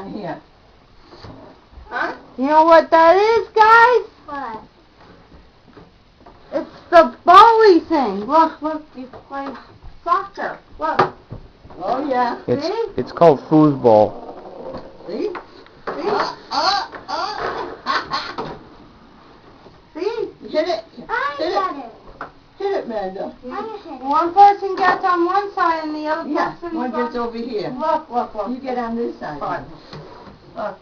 down here. Huh? You know what that is, guys? What? It's the bowling thing. Look, you play soccer. Look. Oh, yeah. It's called foosball. See? See? See? Hit it. I Hit got it. it. Hit it, Amanda. I hit it. One person gets on one side and the other Yeah, person one goes. gets over here. Look. You get on this side. Fine. Look.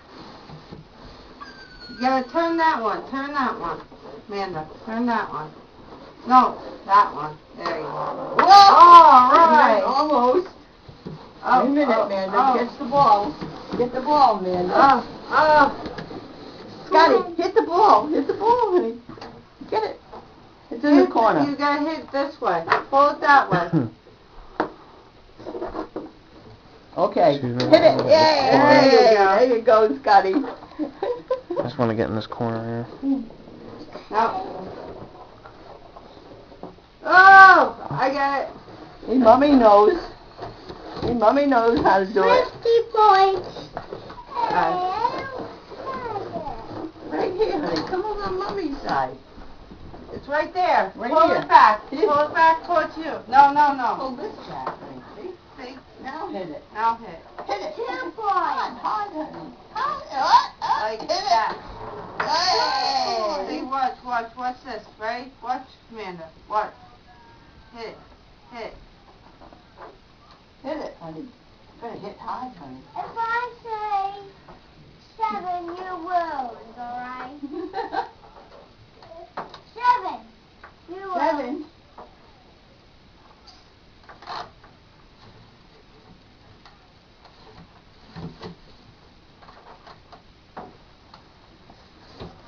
You gotta turn that one. Turn that one. Amanda, turn that one. No, that one. There you go. Whoa! All right. Almost. Oh, Wait a minute, Amanda. Get the ball. Get the ball, Amanda. Scotty, hit the ball. Hit the ball, honey. Get it. It's in the corner. You gotta hit this way. Pull it that way. Okay. Excuse me. Hit it. Yay! There There you go, Scotty. I just want to get in this corner here. No. Oh, I got it. Hey, Mommy knows. Hey, Mommy knows how to do it. 50 points. Right here, honey. Come over on Mommy's side. It's right there. Right Pull here. it back. Here. Pull it back towards you. No. Pull this back, honey. See? Now hit it. Now hit. Hit it. 2 Hard, points. honey. Like Hit that. it. See, Hey. watch this, right? Watch, Amanda. Watch. Hit. Hit it, honey. Better hit hard, honey. If I say 7, you will, alright? 7. You will. 7.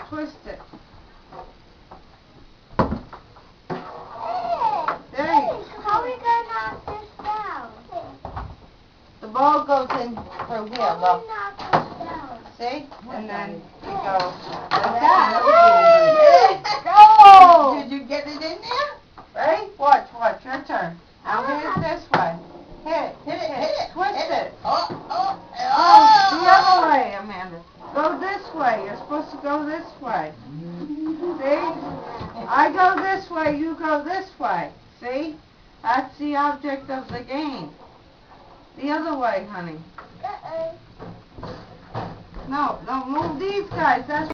Twist it. Hey, There you go. how are we gonna knock this down? The ball goes in through here, How look. we knock this down? See? And then you go like Hey, that. Go! Did you get it in there? Ready? Watch, your turn. Now hit it this way. Hit it. Twist it. Oh, Oh, the other way, Amanda. Go this way. You're supposed to go this way. See? I go this way, you go this way. See? That's the object of the game. The other way, honey. Uh-oh. No, move these guys. That's